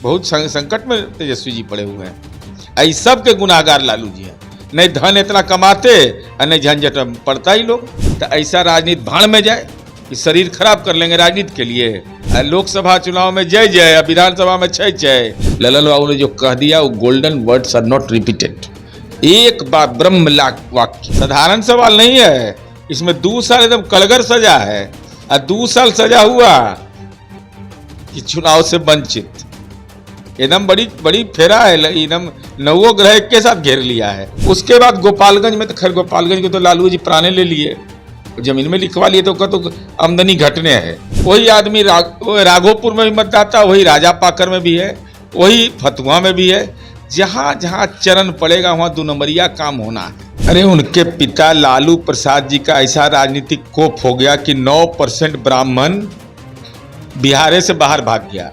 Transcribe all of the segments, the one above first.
बहुत संकट में तेजस्वी जी पड़े हुए हैं। आई सब के गुनाहगार लालू जी हैं। नहीं धन इतना कमाते और नहीं झंझट में पड़ता ही लोग। तो ऐसा राजनीति भाड़ में जाए कि शरीर खराब कर लेंगे राजनीति के लिए। लोकसभा चुनाव में जय जय, विधानसभा में छय छय। ललन बाबू ने जो कह दिया वो golden words are not repeated. एक बार ब्रह्म वाक्य, साधारण सवाल नहीं है। इसमें 2 साल एकदम कलगर सजा है और 2 साल सजा हुआ कि चुनाव से वंचित। एकदम बड़ी फेरा है, एकदम नवो ग्रह के साथ घेर लिया है। उसके बाद गोपालगंज में तो खैर गोपालगंज को तो लालू जी प्राणे ले लिए, जमीन में लिखवा लिए, तो आमदनी घटने है। वही आदमी राघोपुर में भी मतदाता, वही राजापाकर में भी है, वही फतुहा में भी है। जहां जहां चरण पड़ेगा वहां 2 नंबरिया काम होना है। अरे उनके पिता लालू प्रसाद जी का ऐसा राजनीतिक कोप हो गया कि 9% ब्राह्मण बिहार से बाहर भाग गया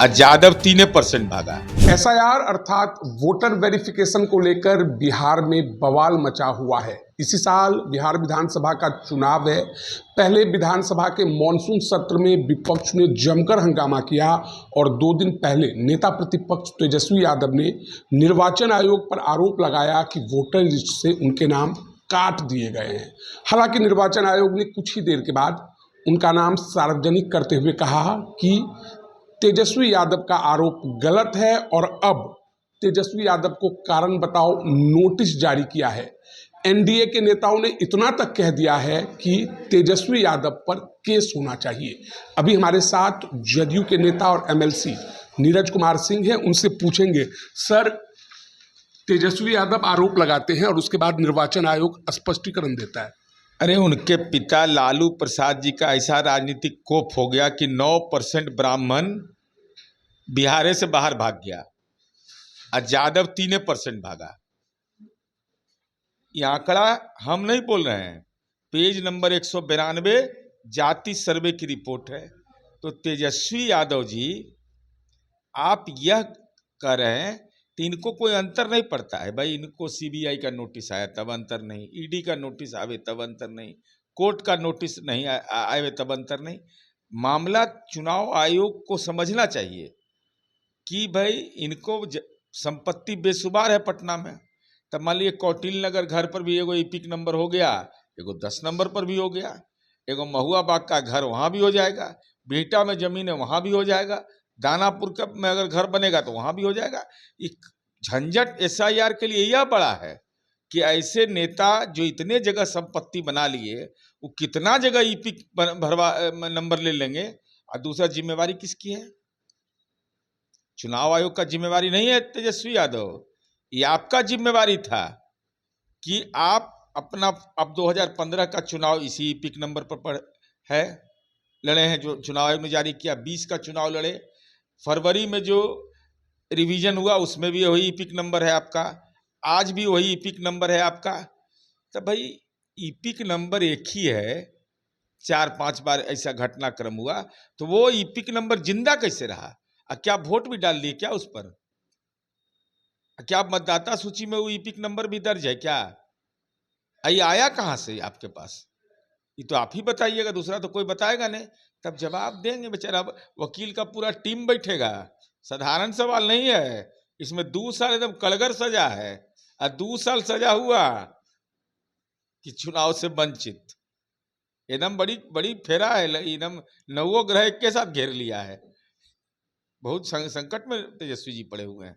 और यादव 3% भागा। एसआईआर अर्थात वोटर वेरिफिकेशन को लेकर बिहार में बवाल मचा हुआ है। इसी साल बिहार विधानसभा का चुनाव है। पहले विधानसभा के मॉनसून सत्र में विपक्ष ने जमकर हंगामा किया और 2 दिन पहले नेता प्रतिपक्ष तेजस्वी यादव ने निर्वाचन आयोग पर आरोप लगाया कि वोटर लिस्ट से उनके नाम काट दिए गए हैं। हालांकि निर्वाचन आयोग ने कुछ ही देर के बाद उनका नाम सार्वजनिक करते हुए कहा कि तेजस्वी यादव का आरोप गलत है और अब तेजस्वी यादव को कारण बताओ नोटिस जारी किया है। एनडीए के नेताओं ने इतना तक कह दिया है कि तेजस्वी यादव पर केस होना चाहिए। अभी हमारे साथ जदयू के नेता और एमएलसी नीरज कुमार सिंह हैं, उनसे पूछेंगे। सर, तेजस्वी यादव आरोप लगाते हैं और उसके बाद निर्वाचन आयोग स्पष्टीकरण देता है। अरे उनके पिता लालू प्रसाद जी का ऐसा राजनीतिक कोप हो गया कि 9% ब्राह्मण बिहार से बाहर भाग गया और यादव 3% भागा। ये आंकड़ा हम नहीं बोल रहे हैं, पेज नंबर 192 जाति सर्वे की रिपोर्ट है। तो तेजस्वी यादव जी, आप यह कह रहे हैं तो इनको कोई अंतर नहीं पड़ता है। भाई इनको सीबीआई का नोटिस आया तब अंतर नहीं, ईडी का नोटिस आवे तब अंतर नहीं, कोर्ट का नोटिस नहीं आवे तब अंतर नहीं। मामला चुनाव आयोग को समझना चाहिए कि भाई इनको संपत्ति बेशुमार है पटना में। तब मान लीजिए कौटिल्य नगर घर पर भी एगो इपिक नंबर हो गया, एगो 10 नंबर पर भी हो गया, एगो महुआ बाग का घर वहाँ भी हो जाएगा, बिहटा में जमीन है वहाँ भी हो जाएगा, दानापुर का में अगर घर बनेगा तो वहाँ भी हो जाएगा। एक झंझट एसआईआर के लिए यह बड़ा है कि ऐसे नेता जो इतने जगह संपत्ति बना लिए, वो कितना जगह इपिक भरवा नंबर ले लेंगे। और दूसरा, जिम्मेवारी किसकी है? चुनाव आयोग का जिम्मेवारी नहीं है तेजस्वी यादव, ये आपका जिम्मेवारी था कि आप अपना अब 2015 का चुनाव इसी इपिक नंबर पर है, लड़े हैं जो चुनाव आयोग ने जारी किया। 20 का चुनाव लड़े, फरवरी में जो रिवीजन हुआ उसमें भी वही इपिक नंबर है आपका, आज भी वही इपिक नंबर है आपका। तो भाई इपिक नंबर एक ही है, 4-5 बार ऐसा घटनाक्रम हुआ तो वो इपिक नंबर जिंदा कैसे रहा? क्या वोट भी डाल दिए क्या उस पर? क्या मतदाता सूची में वो इपिक नंबर भी दर्ज है क्या? ये आया कहां से आपके पास? ये तो आप ही बताइएगा, दूसरा तो कोई बताएगा नहीं। तब जवाब देंगे बेचारा, वकील का पूरा टीम बैठेगा। साधारण सवाल नहीं है। इसमें 2 साल एकदम कलगर सजा है और 2 साल सजा हुआ कि चुनाव से वंचित। एकदम बड़ी फेरा है, एकदम नवो ग्रह के साथ घेर लिया है। बहुत संकट में तेजस्वी जी पड़े हुए हैं।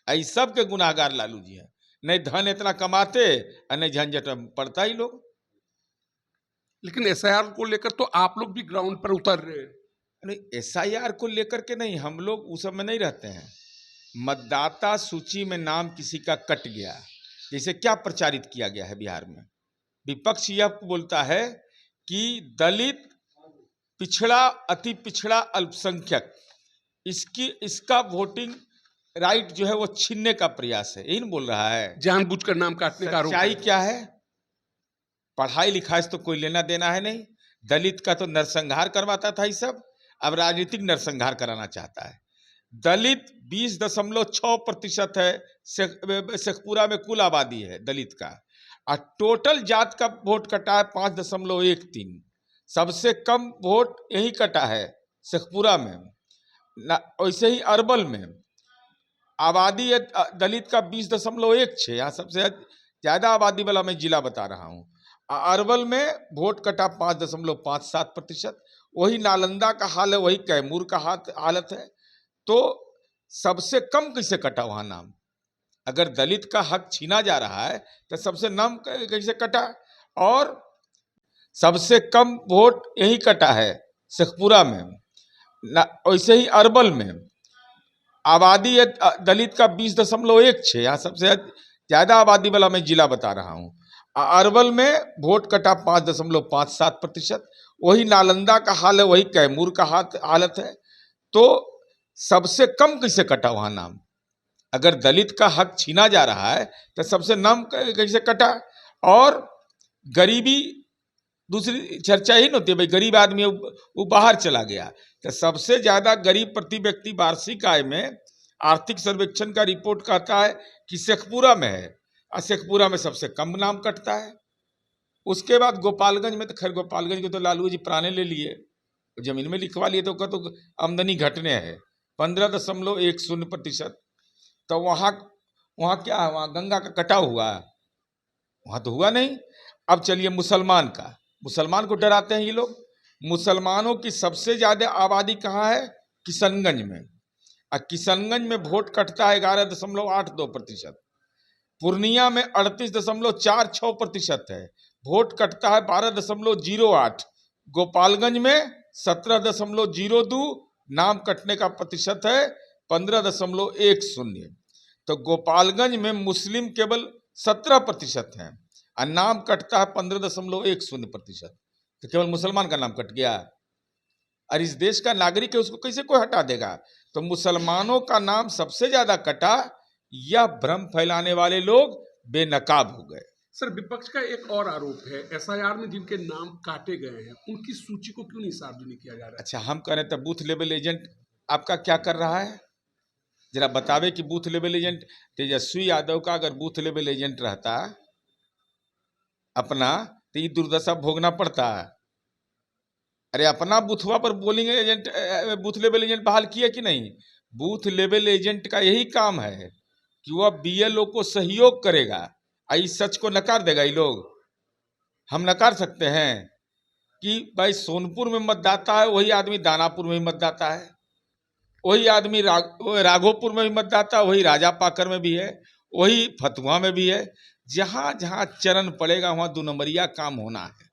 आई सब के गुनाहगार लालू जी हैं। नहीं धन इतना कमाते और नहीं झंझट में पड़ता ही लोग। लेकिन एसआईआर को लेकर तो आप लोग भी ग्राउंड पर उतर रहे हैं। नहीं, एसआईआर को लेकर के नहीं, हम लोग उस सब में नहीं रहते हैं। मतदाता सूची में नाम किसी का कट गया, जैसे क्या प्रचारित किया गया है बिहार में। विपक्ष यह बोलता है कि दलित, पिछड़ा, अति पिछड़ा, अल्पसंख्यक, इसका वोटिंग राइट जो है वो छीनने का प्रयास है, यही बोल रहा है। जानबूझकर नाम काटने का आरोप। सच्चाई क्या है? पढ़ाई लिखाई से तो कोई लेना देना है नहीं। दलित का तो नरसंहार करवाता था ये सब, अब राजनीतिक नरसंहार कराना चाहता है। दलित 20.6% है, शेखपुरा में कुल आबादी है दलित का, और टोटल जात का वोट कटा है 5.13। सबसे कम वोट यही कटा है शेखपुरा में। वैसे ही अरवल में आबादी है दलित का 20.16, यहाँ सबसे ज्यादा आबादी वाला मैं जिला बता रहा हूँ। अरवल में वोट कटा 5.57%। वही नालंदा का हाल है, वही कैमूर का हालत है। तो सबसे कम कैसे कटा वहां नाम? अगर दलित का हक छीना जा रहा है तो सबसे नाम कैसे कटा? और सबसे कम वोट यही कटा है शेखपुरा में। वैसे ही अरवल में आबादी है दलित का 20.16, यहाँ सबसे ज्यादा आबादी वाला मैं जिला बता रहा हूँ। अरवल में वोट कटा 5.57%। वही नालंदा का हाल है, वही कैमूर का हालत है। तो सबसे कम कैसे कटा वहां नाम? अगर दलित का हक छीना जा रहा है तो सबसे नाम कैसे कटा? और गरीबी दूसरी चर्चा ही नहीं होती भाई, गरीब आदमी वो बाहर चला गया। तो सबसे ज्यादा गरीब प्रति व्यक्ति वार्षिक आय में आर्थिक सर्वेक्षण का रिपोर्ट कहता है कि शेखपुरा में है, और शेखपुरा में सबसे कम नाम कटता है। उसके बाद गोपालगंज में, तो खैर गोपालगंज को तो लालू जी पुराने ले लिए, जमीन में लिखवा लिए, तो आमदनी घटने है 15.10%। तो वहाँ क्या है? वहाँ गंगा का कटा हुआ, वहाँ तो हुआ नहीं। अब चलिए मुसलमान का, मुसलमान को डराते हैं ये लोग। मुसलमानों की सबसे ज्यादा आबादी कहाँ है? किशनगंज में। और किशनगंज में वोट कटता है 11.82%। पूर्णिया में 38.46% है, वोट कटता है 12.08। गोपालगंज में 17.02, नाम कटने का प्रतिशत है 15.10। तो गोपालगंज में मुस्लिम केवल 17% है और नाम कटता है 15.10%। तो केवल मुसलमान का नाम कट गया। और इस देश का नागरिक है, उसको कैसे कोई हटा देगा? तो मुसलमानों का नाम सबसे ज्यादा कटा। यह भ्रम फैलाने वाले लोग बेनकाब हो गए। सर, विपक्ष का एक और आरोप है, एसआईआर में जिनके नाम काटे गए हैं उनकी सूची को क्यों नहीं सार्वजनिक किया जा रहा है? अच्छा, हम कह रहे हैं तो बूथ लेवल एजेंट आपका क्या कर रहा है? जरा बतावे कि booth level agent Tejashwi Yadav का अगर बूथ लेवल एजेंट रहता अपना, तो ये दुर्दशा भोगना पड़ता है। अरे अपना बूथवा पर bowling agent, booth level agent बहाल किया कि नहीं? बूथ लेवल एजेंट का यही काम है कि वह बीएलओ को सहयोग करेगा। इस सच को नकार देगा ये लोग। हम नकार सकते हैं कि भाई सोनपुर में मतदाता है वही आदमी दानापुर में भी मतदाता है, वही आदमी राघोपुर में भी मतदाता, वही राजापाकर में भी है, वही फतुहा में भी है। जहां जहां चरण पड़ेगा वहां 2 नंबरिया काम होना है।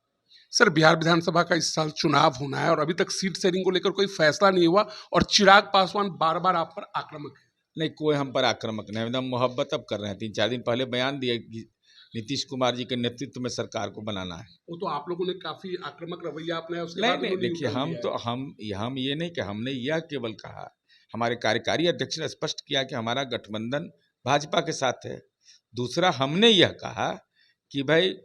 सर, बिहार विधानसभा का इस साल चुनाव होना है और अभी तक सीट शेयरिंग को लेकर कोई फैसला नहीं हुआ और चिराग पासवान बार बार आप पर आक्रामक है। नहीं, कोई हम पर आक्रामक नहीं, एकदम मोहब्बत अब कर रहे हैं। 3-4 दिन पहले बयान दिए कि नीतीश कुमार जी के नेतृत्व में सरकार को बनाना है। वो तो आप लोगों ने काफी आक्रामक रवैया अपनाया, उसके बाद नहीं, देखिए, हम ये नहीं कि हमने यह केवल कहा, हमारे कार्यकारी अध्यक्ष ने स्पष्ट किया कि हमारा गठबंधन भाजपा के साथ है। दूसरा, हमने यह कहा कि भाई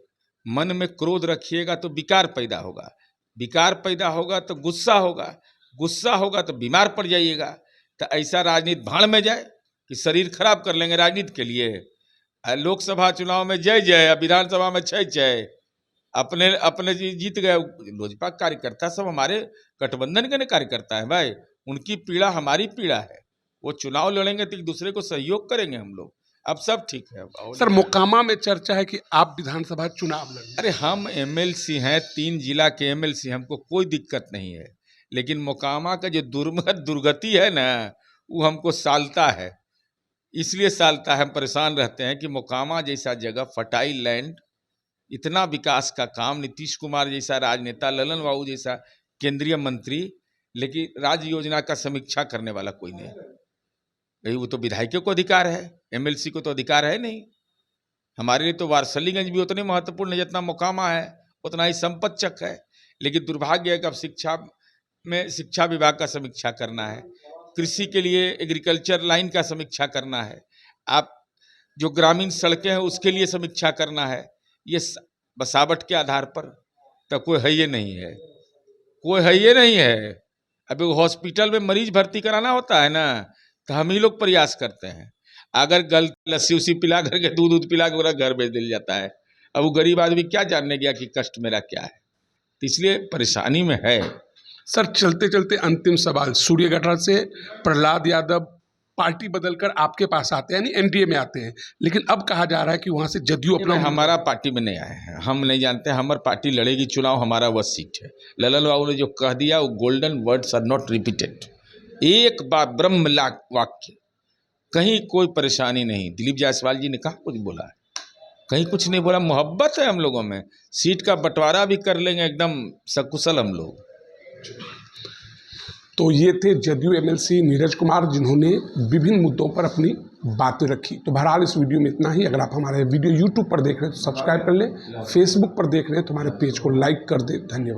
मन में क्रोध रखिएगा तो विकार पैदा होगा, विकार पैदा होगा तो गुस्सा होगा, गुस्सा होगा तो बीमार पड़ जाइएगा। तो ऐसा राजनीति भाड़ में जाए कि शरीर खराब कर लेंगे राजनीति के लिए। लोकसभा चुनाव में जय जय, विधानसभा में छय छय, अपने जीत गए। लोजपा कार्यकर्ता सब हमारे गठबंधन के कार्यकर्ता है भाई, उनकी पीड़ा हमारी पीड़ा है। वो चुनाव लड़ेंगे तो एक दूसरे को सहयोग करेंगे हम लोग। अब सब ठीक है। सर, मोकामा में चर्चा है कि आप विधानसभा चुनाव लड़ेंगे। अरे हम एमएलसी हैं, 3 जिला के एमएलसी, हमको कोई दिक्कत नहीं है। लेकिन मोकामा का जो दुर्गति है ना, वो हमको सालता है। इसलिए सालता है, हम परेशान रहते हैं कि मोकामा जैसा जगह, फर्टाइल लैंड, इतना विकास का काम, नीतीश कुमार जैसा राजनेता, ललन बाबू जैसा केंद्रीय मंत्री, लेकिन राज्य योजना का समीक्षा करने वाला कोई नहीं। भाई वो तो विधायकों को अधिकार है, एमएलसी को तो अधिकार है नहीं। हमारे लिए तो वारसलीगंज भी उतनी महत्वपूर्ण है जितना मोकामा है, उतना ही संपतचक है। लेकिन दुर्भाग्य है कि अब शिक्षा विभाग का समीक्षा करना है, कृषि के लिए एग्रीकल्चर लाइन का समीक्षा करना है, आप जो ग्रामीण सड़कें हैं उसके लिए समीक्षा करना है। ये बसावट के आधार पर तो कोई है ये नहीं है, कोई है ये नहीं है। अभी हॉस्पिटल में मरीज भर्ती कराना होता है ना, तो हम ही लोग प्रयास करते हैं। अगर गलत लस्सी उसी पिला करके दूध पिला के पूरा घर भेज दिया जाता है। अब वो गरीब आदमी क्या जानने गया कि कष्ट मेरा क्या है। तो इसलिए परेशानी में है। सर चलते चलते अंतिम सवाल, सूर्यगढ़ से प्रहलाद यादव पार्टी बदलकर आपके पास आते हैं, यानी एनडीए में आते हैं, लेकिन अब कहा जा रहा है कि वहां से जदयू अपना हमारा पार्टी में नहीं आए हैं, हम नहीं जानते। हमारी पार्टी लड़ेगी चुनाव, हमारा वह सीट है। ललन बाबू ने जो कह दिया वो golden words are not repeated. एक बार ब्रह्म वाक्य, कहीं कोई परेशानी नहीं। दिलीप जायसवाल जी ने कहा कुछ बोला है, कहीं कुछ नहीं बोला। मोहब्बत है हम लोगों में, सीट का बंटवारा भी कर लेंगे एकदम सकुशल हम लोग। तो ये थे जदयू एमएलसी नीरज कुमार, जिन्होंने विभिन्न मुद्दों पर अपनी बातें रखी। तो बहरहाल इस वीडियो में इतना ही। अगर आप हमारे वीडियो यूट्यूब पर देख रहे हैं तो सब्सक्राइब कर लें, फेसबुक पर देख रहे हैं तो हमारे पेज को लाइक कर दें। धन्यवाद।